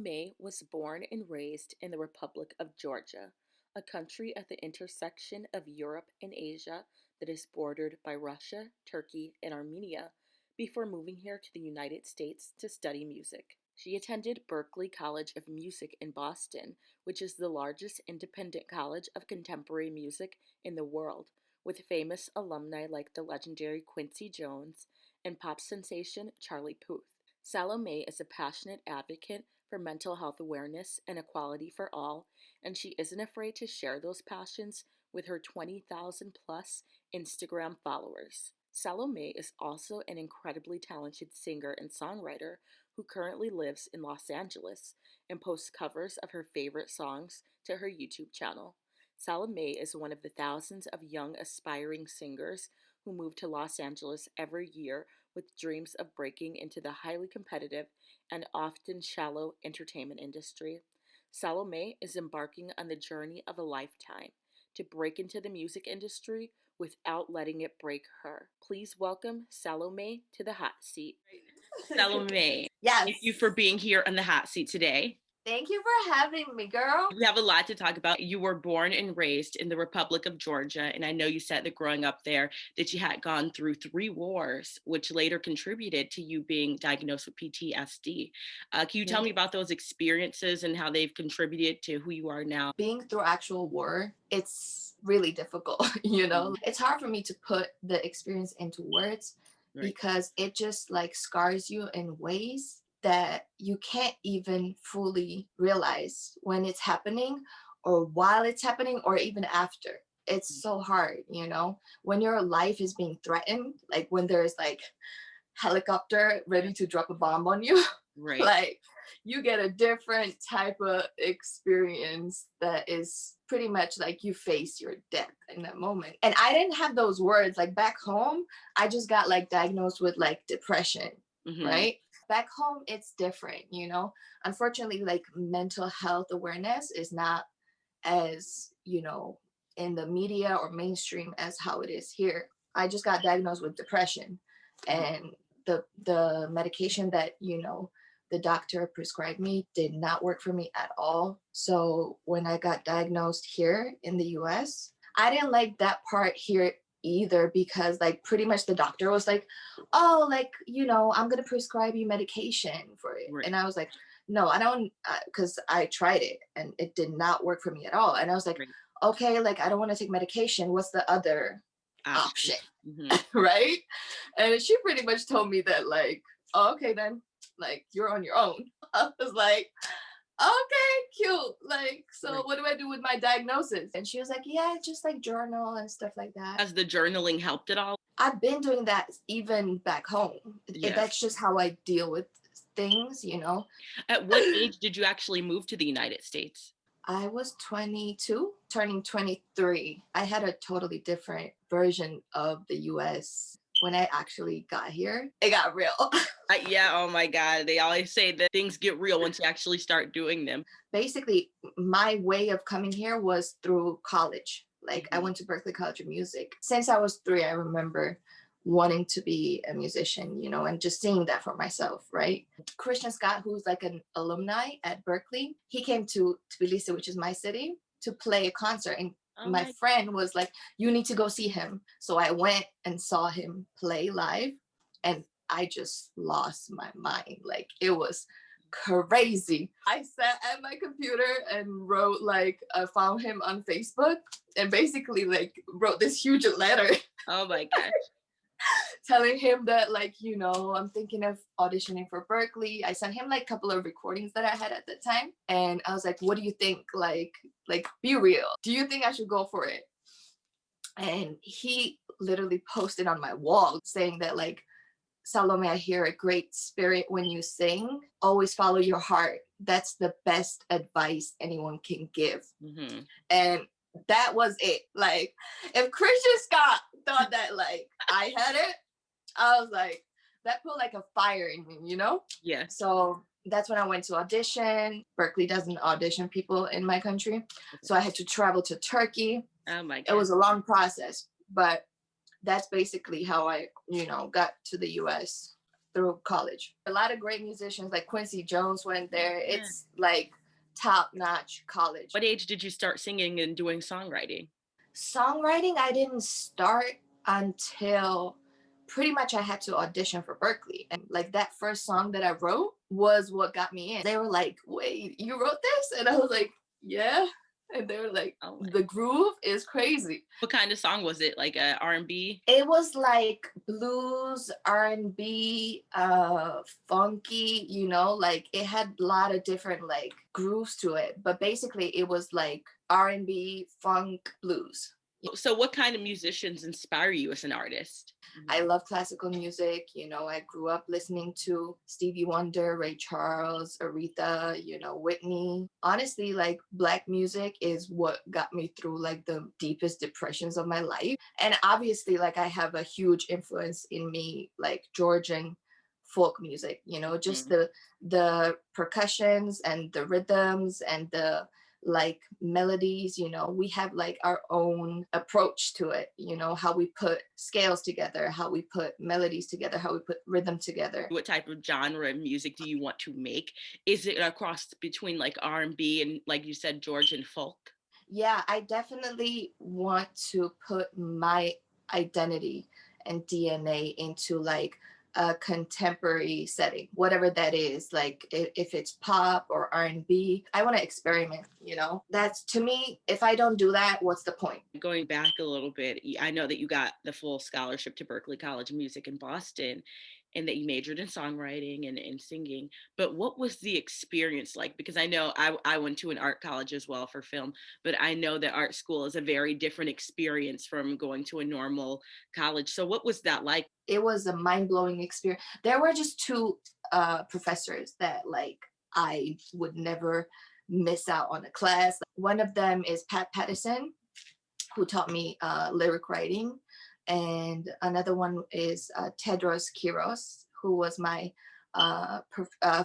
Salome was born and raised in the Republic of Georgia, a country at the intersection of Europe and Asia that is bordered by Russia, Turkey, and Armenia, before moving here to the United States to study music. She attended Berklee College of Music in Boston, which is the largest independent college of contemporary music in the world, with famous alumni like the legendary Quincy Jones and pop sensation Charlie Puth. Salome is a passionate advocate for mental health awareness and equality for all, and she isn't afraid to share those passions with her 20,000 plus Instagram followers. Salome is also an incredibly talented singer and songwriter who currently lives in Los Angeles and posts covers of her favorite songs to her YouTube channel. Salome is one of the thousands of young aspiring singers who move to Los Angeles every year with dreams of breaking into the highly competitive and often shallow entertainment industry. Salome is embarking on the journey of a lifetime to break into the music industry without letting it break her. Please welcome Salome to the hot seat. Salome, Yes. thank you for being here on the hot seat today. Thank you for having me, girl. We have a lot to talk about. You were born and raised in the Republic of Georgia, and I know you said that growing up there that you had gone through 3 wars, which later contributed to you being diagnosed with PTSD. Can you tell me about those experiences and how they've contributed to who you are now? Being through actual war, it's really difficult, It's hard for me to put the experience into words because it just like scars you in ways that you can't even fully realize when it's happening or while it's happening or even after. It's so hard, when your life is being threatened, like when there's like helicopter ready to drop a bomb on you, Right. like you get a different type of experience that is pretty much like you face your death in that moment. And I didn't have those words. Like back home, I just got like diagnosed with like depression, right? Back home, it's different, Unfortunately, like mental health awareness is not as, in the media or mainstream as how it is here. I just got diagnosed with depression, and the medication that, the doctor prescribed me did not work for me at all. So when I got diagnosed here in the US, I didn't like that part here either, because like pretty much the doctor was like, oh, like, I'm going to prescribe you medication for it. And I was like, no, I don't, because I tried it and it did not work for me at all. And I was like, okay, like, I don't want to take medication. What's the other option? Right? And she pretty much told me that like, oh, okay, then like you're on your own. I was like, okay, cute. Like, so what do I do with my diagnosis? And she was like, yeah, just like journal and stuff like that. Has the journaling helped at all? I've been doing that even back home. That's just how I deal with things, At what age did you actually move to the United States? I was 22, turning 23. I had a totally different version of the US when I actually got here. It got real. Yeah, oh my God. They always say that things get real once you actually start doing them. Basically, my way of coming here was through college. Like I went to Berklee College of Music. Since I was 3, I remember wanting to be a musician, and just seeing that for myself, right? Christian Scott, who's like an alumni at Berklee, he came to Tbilisi, which is my city, to play a concert. And my friend was like, you need to go see him. So I went and saw him play live, and I just lost my mind. Like it was crazy. I sat at my computer and wrote like, I found him on Facebook and basically like wrote this huge letter. Oh my gosh. Telling him that like, I'm thinking of auditioning for Berklee. I sent him like a couple of recordings that I had at the time. And I was like, what do you think? Like be real. Do you think I should go for it? And he literally posted on my wall saying that like, Salome, I hear a great spirit when you sing. Always follow your heart. That's the best advice anyone can give. And that was it. Like, if Christian Scott thought that like I had it, I was like, that put like a fire in me, Yeah. So that's when I went to audition. Berklee doesn't audition people in my country. So I had to travel to Turkey. Oh my God. It was a long process, but that's basically how I, got to the US through college. A lot of great musicians like Quincy Jones went there. Yeah. It's like top notch college. What age did you start singing and doing songwriting? Songwriting, I didn't start until pretty much I had to audition for Berkeley. And like that first song that I wrote was what got me in. They were like, wait, you wrote this? And I was like, yeah. And they were like, Oh, the groove is crazy. what kind of song was it? Like a R&B? It was like blues, R&B, funky, you know, like it had a lot of different like grooves to it. But basically it was like R&B, funk, blues. So what kind of musicians inspire you as an artist? I love classical music. You know, I grew up listening to Stevie Wonder, Ray Charles, Aretha, you know, Whitney. Honestly, like Black music is what got me through like the deepest depressions of my life. And obviously, like I have a huge influence in me, like Georgian folk music, you know, just Mhm. the percussions and the rhythms and the like melodies, you know, we have like our own approach to it, you know, how we put scales together, how we put melodies together, how we put rhythm together. What type of genre of music do you want to make? Is it a cross between like R&B and like you said, Georgian folk? Yeah, I definitely want to put my identity and DNA into like a contemporary setting, whatever that is. Like if it's pop or R&B, I want to experiment, you know. That's to me, if I don't do that, what's the point? Going back a little bit, I know that you got the full scholarship to Berklee College of Music in Boston and that you majored in songwriting and singing. But what was the experience like? Because I know I went to an art college as well for film, but I know that art school is a very different experience from going to a normal college. So what was that like? It was a mind-blowing experience. There were just two professors that like I would never miss out on a class. One of them is Pat Pattison, who taught me lyric writing. And another one is Tedros Kiros, who was my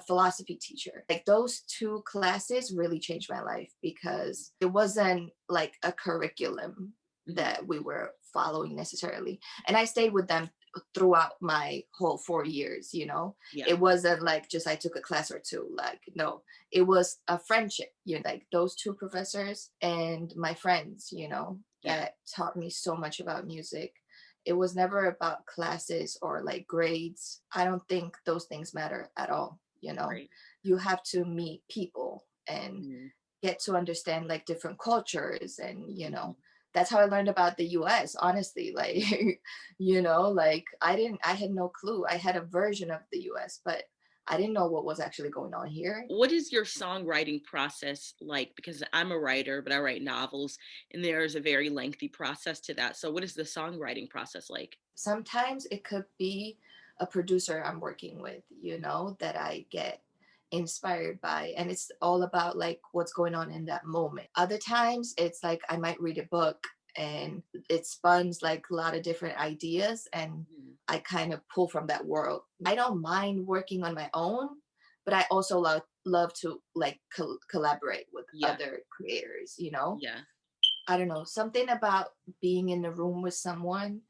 philosophy teacher. Like those two classes really changed my life because it wasn't like a curriculum Mhm. that we were following necessarily. And I stayed with them throughout my whole 4 years, you know. Yeah. It wasn't like just I took a class or two. Like no, it was a friendship, you know, like those two professors and my friends, you know, Yeah. that taught me so much about music. It was never about classes or like grades. I don't think those things matter at all, you know. Right. You have to meet people and Mhm. get to understand like different cultures and you Mhm. know that's how I learned about the US, honestly. Like you know, like I had no clue. I had a version of the US, but I didn't know what was actually going on here. What is your songwriting process like? Because I'm a writer, but I write novels, and there's a very lengthy process to that. So, what is the songwriting process like? Sometimes it could be a producer I'm working with, you know, that I get inspired by, and it's all about like what's going on in that moment. Other times it's like I might read a book and it spuns like a lot of different ideas and Mhm. I kind of pull from that world. I don't mind working on my own, but I also love to like collaborate with Yeah, other creators, you know. yeah, I don't know, something about being in the room with someone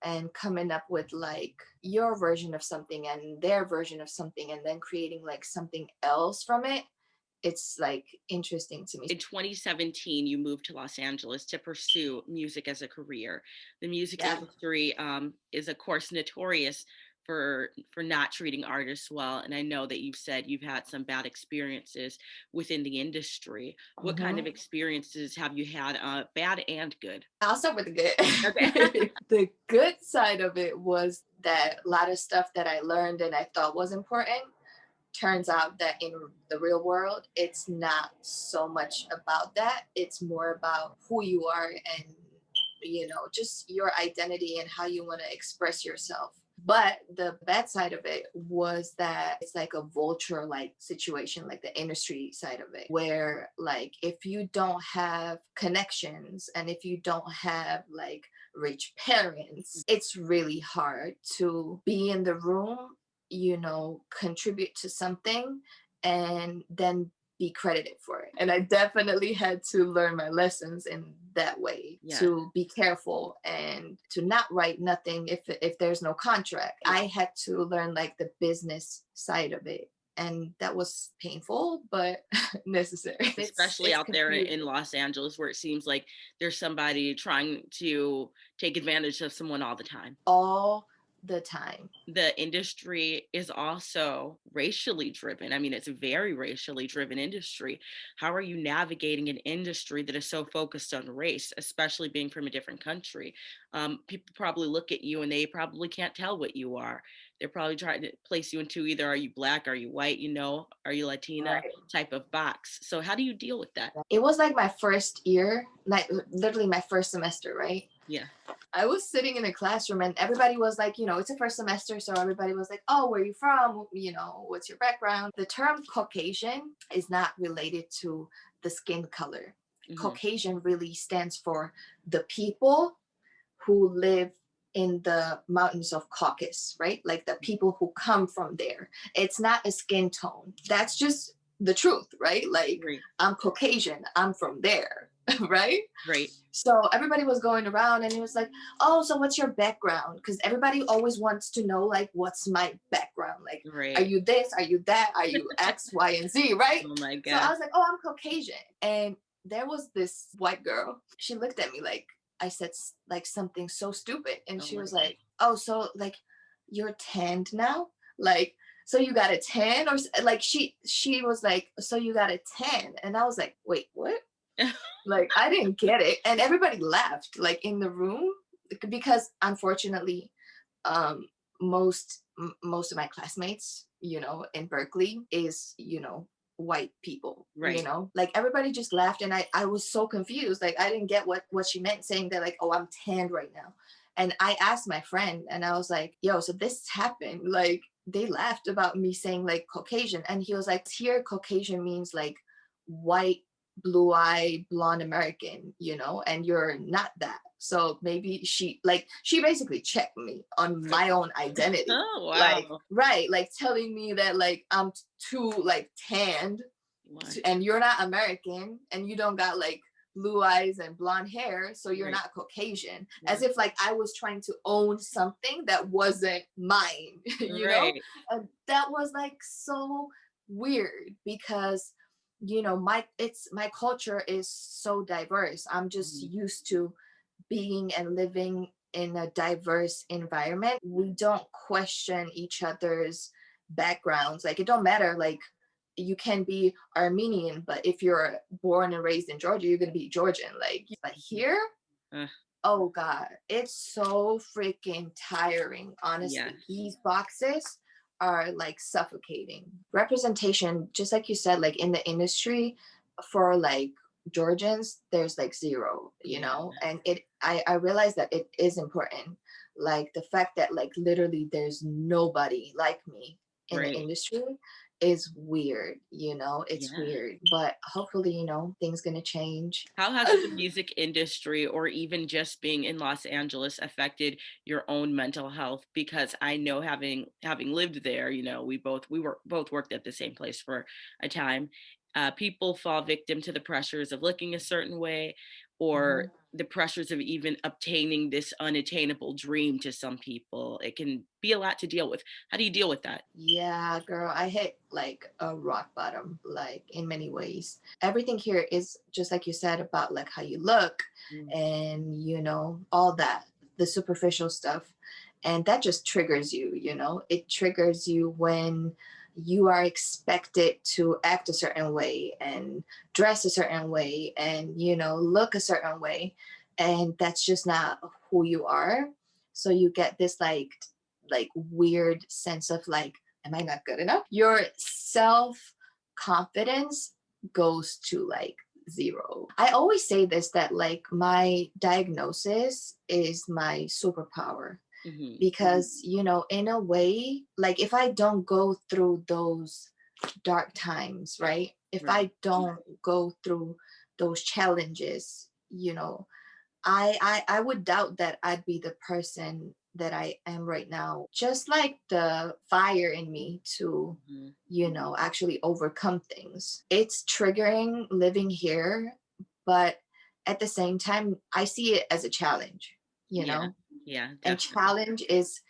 and coming up with like your version of something and their version of something and then creating like something else from it. It's like interesting to me. in 2017, you moved to Los Angeles to pursue music as a career. The music Yeah. industry is, of course, notorious for not treating artists well. And I know that you've said you've had some bad experiences within the industry. What kind of Mhm. experiences have you had, bad and good? I'll start with the Okay. good. The good side of it was that a lot of stuff that I learned and I thought was important turns out that in the real world, it's not so much about that. It's more about who you are and, you know, just your identity and how you want to express yourself. But the bad side of it was that it's like a vulture like situation, like the industry side of it, where like if you don't have connections and if you don't have like rich parents, it's really hard to be in the room, you know, contribute to something and then be credited for it. And I definitely had to learn my lessons in that way, Yeah. to be careful and to not write nothing if there's no contract. Yeah. I had to learn like the business side of it. And that was painful, but necessary. Especially It's out there in confusing Los Angeles where it seems like there's somebody trying to take advantage of someone all the time. all the time. The industry is also racially driven. I mean, it's a very racially driven industry. How are you navigating an industry that is so focused on race, especially being from a different country? People probably look at you and they probably can't tell what you are. They're probably trying to place you into either are you black, are you white, are you Latina Right. type of box. So how do you deal with that? It was like my first year, like literally my first semester, right? Yeah. I was sitting in a classroom and everybody was like, it's a first semester. So everybody was like, oh, where are you from? What's your background? The term Caucasian is not related to the skin color. Hmm. Caucasian really stands for the people who live in the mountains of Caucasus, right? Like the people who come from there. It's not a skin tone. That's just the truth, right? Like Right. I'm Caucasian, I'm from there, right? Right. So everybody was going around and it was like, oh, so what's your background? Because everybody always wants to know, like, what's my background? Like, are Right. you this? Are you that? Are you X, Y, and Z, right? Oh my So I God. was like, oh, I'm Caucasian. And there was this white girl. She looked at me like I said like something so stupid. And Oh she my was God. like, oh, so like you're tanned now? Like, so you got a tan? Or like she was like, so you got a tan? And I was like, wait, what? Like I didn't get it, and everybody laughed like in the room because unfortunately, um, most of my classmates, in Berkeley is white people. Right. Like everybody just laughed, and I was so confused. Like I didn't get what she meant saying that like, oh, I'm tanned right now. And I asked my friend, and I was like, yo, so this happened. Like they laughed about me saying like Caucasian, and he was like, here Caucasian means like white, blue-eyed, blonde American, and you're not that. So maybe she basically checked me on my own identity. Oh Like, wow. right, like telling me that like I'm too like tanned Wow. and you're not American and you don't got like blue eyes and blonde hair, so you're Right. not Caucasian. As Right. if like I was trying to own something that wasn't mine, Right. And that was like so weird because my culture is so diverse. I'm just Mhm. used to being and living in a diverse environment. We don't question each other's backgrounds. Like it don't matter. Like you can be Armenian, but if you're born and raised in Georgia, you're gonna be Georgian. Like, but here, Uh, oh God, it's so freaking tiring. yeah. Honestly, these boxes are like suffocating. Representation, just like you said, like in the industry for like Georgians, there's like zero, Yeah. and I realize that it is important. Like the fact that like literally there's nobody like me in the Right. industry is weird, it's Yeah. weird. But hopefully, things gonna change. How has the music industry or even just being in Los Angeles affected your own mental health? Because I know having lived there, we both worked at the same place for a time. People fall victim to the pressures of looking a certain way or Mhm. the pressures of even obtaining this unattainable dream to some people. It can be a lot to deal with. How do you deal with that? Yeah, girl, I hit like a rock bottom, like in many ways. Everything here is just like you said about like how you look Mm. and, all that, the superficial stuff. And that just triggers you, it triggers you when you are expected to act a certain way and dress a certain way and, look a certain way. And that's just not who you are. So you get this like weird sense of like, am I not good enough? Your self confidence goes to like zero. I always say this that like my diagnosis is my superpower Hmm. because, in a way, like if I don't go through those dark times, right? If Right. I don't go through those challenges, I would doubt that I'd be the person that I am right now, just like the fire in me to, Mhm. actually overcome things. It's triggering living here, but at the same time, I see it as a challenge, you Yeah. know, Yeah, and definitely. challenge is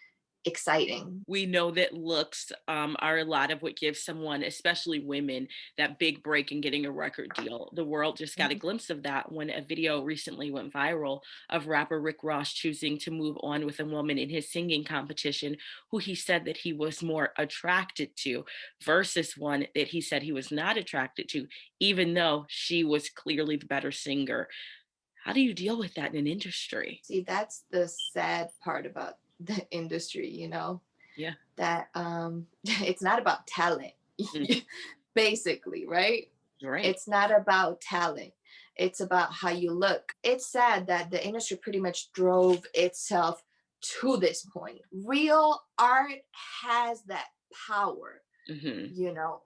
exciting. We know that looks are a lot of what gives someone, especially women, that big break in getting a record deal. The world just got a Mhm. glimpse of that when a video recently went viral of rapper Rick Ross choosing to move on with a woman in his singing competition who he said that he was more attracted to versus one that he said he was not attracted to, even though she was clearly the better singer. How do you deal with that in an industry? See, that's the sad part about the industry, Yeah. that it's not about talent, Mm, basically, right? right. It's not about talent. It's about how you look. It's sad that the industry pretty much drove itself to this point. Real art has that power, Hmm.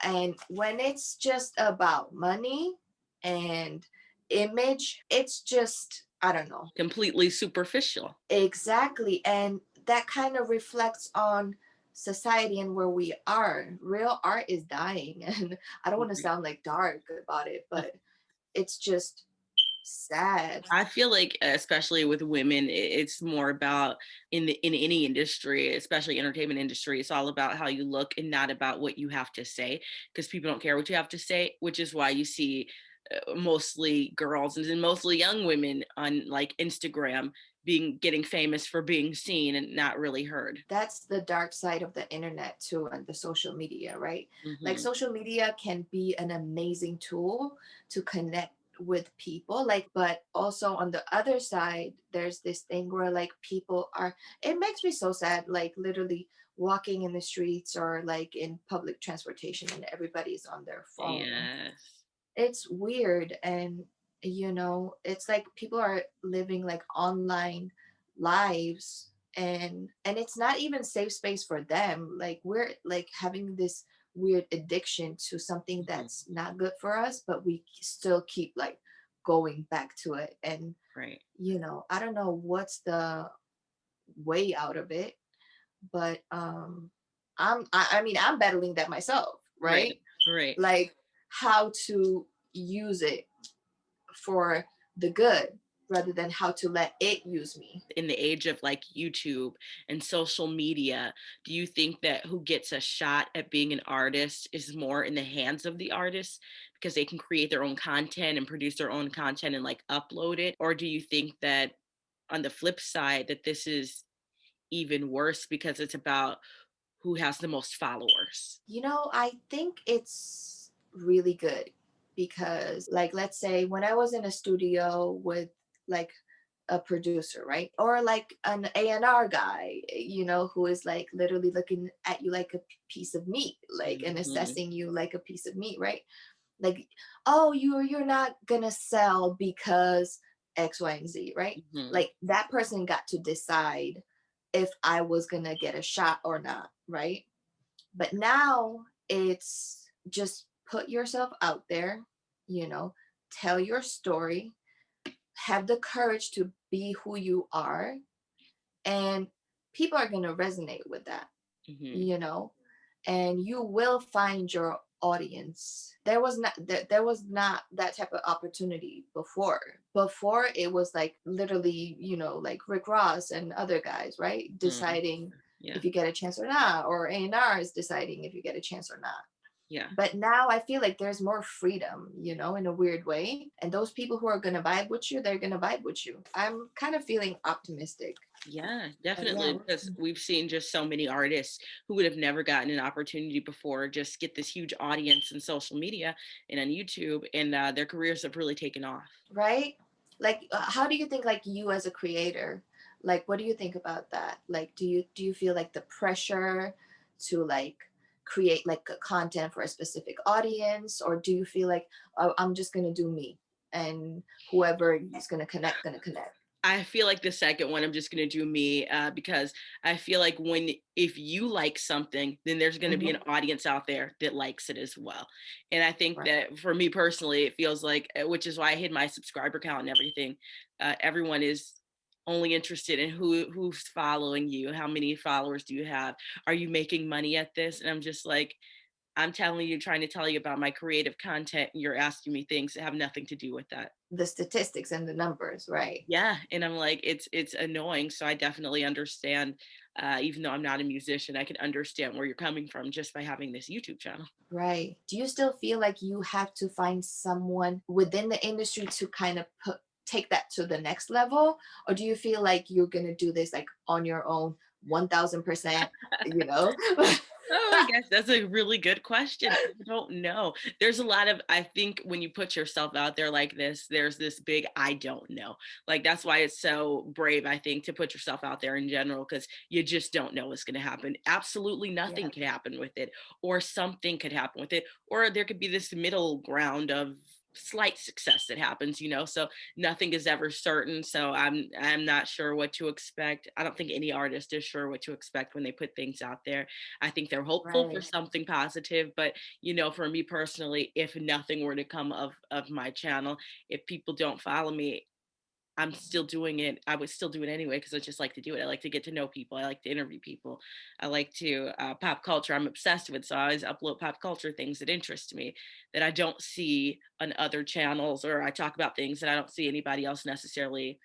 and when it's just about money and image, it's just, I don't know. Completely superficial. Exactly. And that kind of reflects on society and where we are. Real art is dying. And I don't want to sound like dark about it, but it's just sad. I feel like, especially with women, it's more about in any industry, especially entertainment industry. It's all about how you look and not about what you have to say, because people don't care what you have to say. Which is why you see mostly girls and mostly young women on like Instagram being getting famous for being seen and not really heard. That's the dark side of the internet too, and the social media, right? Like Hmm. social media can be an amazing tool to connect with people, like, but also on the other side there's this thing where like people are, it makes me so sad, like literally walking in the streets or like in public transportation and everybody's on their phone. Yes. It's weird. And it's like people are living like online lives, and it's not even safe space for them. Like we're like having this weird addiction to something Hmm. that's not good for us, but we still keep like going back to it. And Right. I don't know what's the way out of it, but I mean, I'm battling that myself, Right. right? Right. Like how to use it for the good rather than how to let it use me. In the age of like YouTube and social media, do you think that who gets a shot at being an artist is more in the hands of the artist because they can create their own content and produce their own content and like upload it? Or do you think that on the flip side that this is even worse because it's about who has the most followers? I think it's really good because, like, let's say when I was in a studio with like a producer, right? Or like an A&R guy, who is like literally looking at you like a piece of meat, like, and Mhm. assessing you like a piece of meat, right? Like, oh, you're not gonna sell because X, Y, and Z, right? Mhm. Like that person got to decide if I was gonna get a shot or not, right? But now it's just put yourself out there, you know, tell your story, have the courage to be who you are, and people are going to resonate with that, Mhm. you know, and you will find your audience. There was not that type of opportunity before. Before it was like literally, like Rick Ross and other guys, right? Mhm. Deciding Yeah. if you get a chance or not, or A&R is deciding if you get a chance or not. Yeah. But now I feel like there's more freedom, in a weird way. And those people who are going to vibe with you, they're going to vibe with you. I'm kind of feeling optimistic. Yeah, But yeah, definitely. Because we've seen just so many artists who would have never gotten an opportunity before just get this huge audience in social media and on YouTube, and their careers have really taken off. right? Like, how do you think, like, you as a creator, like, what do you think about that? Like, do you feel like the pressure to like create like a content for a specific audience, or do you feel like, oh, I'm just gonna do me, and whoever is gonna connect? I feel like the second one, I'm just gonna do me because I feel like when if you like something, then there's gonna be an Hmm. audience out there that likes it as well. And I think Right. that for me personally, it feels like, which is why I hid my subscriber count and everything. Everyone is only interested in who's following you, how many followers do you have, are you making money at this? And I'm just like, I'm telling you, trying to tell you about my creative content, and you're asking me things that have nothing to do with that. The statistics and the numbers, right? Yeah, and I'm like, it's annoying. So I definitely understand. Even though I'm not a musician, I can understand where you're coming from just by having this YouTube channel. Right. Do you still feel like you have to find someone within the industry to kind of take that to the next level? Or do you feel like you're going to do this like on your own 1000%, you know? Oh my gosh, that's a really good question. I don't know. There's a lot of, I think when you put yourself out there like this, there's this big I don't know. Like that's why it's so brave, I think, to put yourself out there in general, because you just don't know what's going to happen. Absolutely Yeah. nothing could happen with it, or something could happen with it, or there could be this middle ground of slight success that happens, so nothing is ever certain. So I'm not sure what to expect. I don't think any artist is sure what to expect when they put things out there. I think they're hopeful for Right. something positive, but for me personally, if nothing were to come of my channel, if people don't follow me, I'm still doing it. I would still do it anyway because I just like to do it. I like to get to know people. I like to interview people. I like to pop culture. I'm obsessed with, so I always upload pop culture things that interest me that I don't see on other channels, or I talk about things that I don't see anybody else necessarily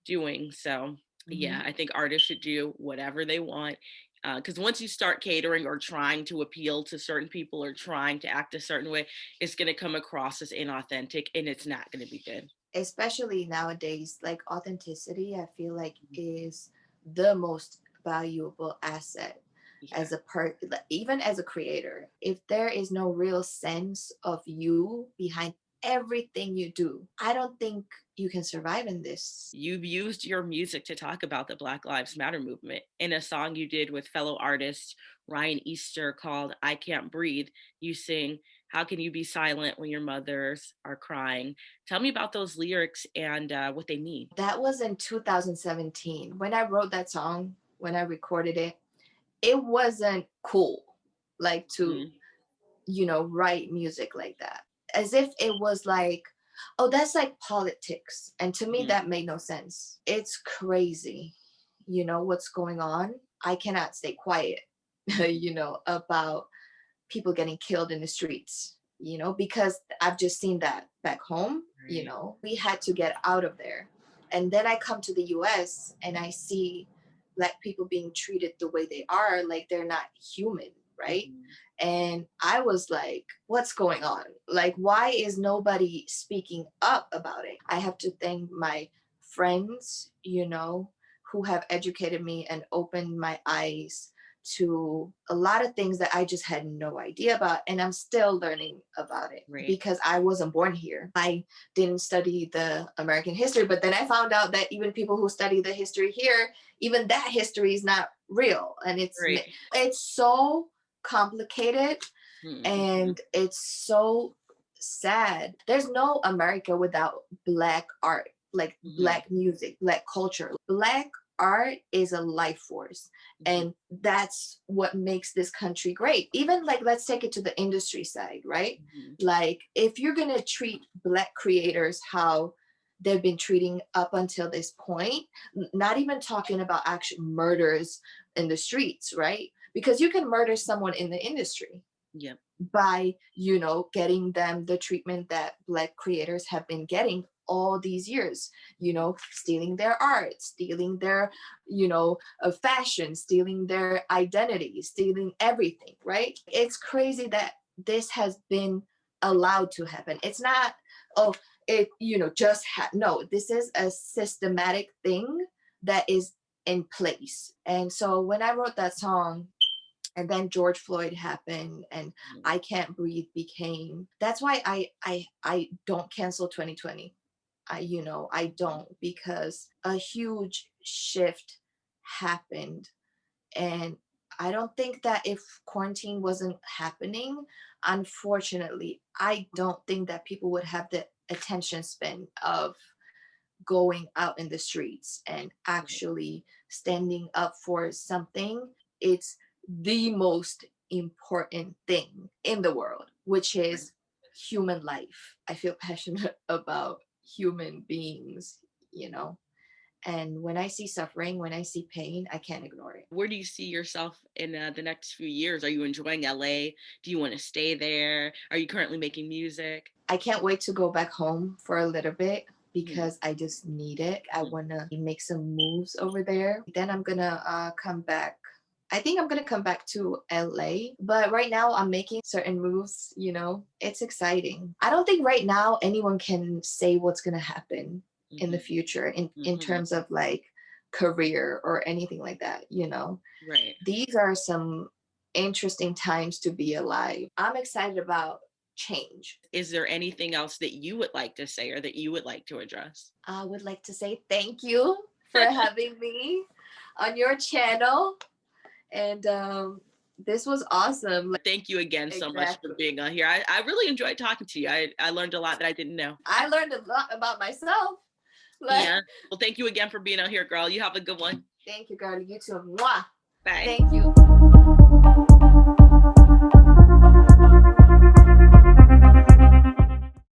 doing. So yeah, Mhm. I think artists should do whatever they want. Because once you start catering or trying to appeal to certain people or trying to act a certain way, it's going to come across as inauthentic, and it's not going to be good. Especially nowadays, like authenticity, I feel like Mhm. is the most valuable asset Yeah. as a part, even as a creator. If there is no real sense of you behind everything you do, I don't think you can survive in this. You've used your music to talk about the Black Lives Matter movement in a song you did with fellow artist Ryan Easter called I Can't Breathe. You sing, "How can you be silent when your mothers are crying?" Tell me about those lyrics and what they mean. That was in 2017 when I wrote that song. When I recorded it, it wasn't cool like to, Mhm. write music like that. As if it was like, oh, that's like politics. And to me, Mhm. that made no sense. It's crazy, what's going on. I cannot stay quiet, Mhm. about people getting killed in the streets, because I've just seen that back home. Right. We had to get out of there. And then I come to the US and I see Black people being treated the way they are, like they're not human, right? Mhm. And I was like, what's going on? Like, why is nobody speaking up about it? I have to thank my friends, who have educated me and opened my eyes to a lot of things that I just had no idea about. And I'm still learning about it Right. because I wasn't born here. I didn't study the American history, but then I found out that even people who study the history here, even that history is not real. And Right. it's so complicated Mhm. and it's so sad. There's no America without Black art, like Mhm. Black music, Black culture. Black art is a life force. Mhm. And that's what makes this country great. Even like, let's take it to the industry side, right? Mhm. Like, if you're going to treat Black creators how they've been treating up until this point, not even talking about actual murders in the streets, right? Because you can murder someone in the industry Yep. by getting them the treatment that Black creators have been getting all these years, stealing their art, stealing their fashion, stealing their identity, stealing everything, right? It's crazy that this has been allowed to happen. It's not, oh, it no, this is a systematic thing that is in place. And so when I wrote that song, and then George Floyd happened and Mhm. I Can't Breathe became, that's why I don't cancel 2020. I Mhm. don't, because a huge shift happened. And I don't think that if quarantine wasn't happening, unfortunately, I don't think that people would have the attention span of going out in the streets and Right. actually standing up for something. It's the most important thing in the world, which Right. is human life. I feel passionate about human beings, you know, And when I see suffering, when I see pain, I can't ignore it. Where do you see yourself in the next few years? Are you enjoying LA? Do you want to stay there? Are you currently making music? I can't wait to go back home for a little bit Mhm. because I just need it. I Mhm. want to make some moves over there. Then I'm going to come back. I think I'm going to come back to LA, but right now I'm making certain moves, you know. It's exciting. I don't think right now anyone can say what's going to happen in the Mhm. future in Mhm. terms of like career or anything like that, you know. Right. These are some interesting times to be alive. I'm excited about change. Is there anything else that you would like to say or that you would like to address? I would like to say thank you for having me on your channel. And this was awesome. Like, Thank you again so much for exactly. being on here. I really enjoyed talking to you. I learned a lot that I didn't know. I learned a lot about myself. Like, Yeah. Well, thank you again for being on here, girl. You have a good one. thank you, girl. You too. Mwah. Bye. Thank you.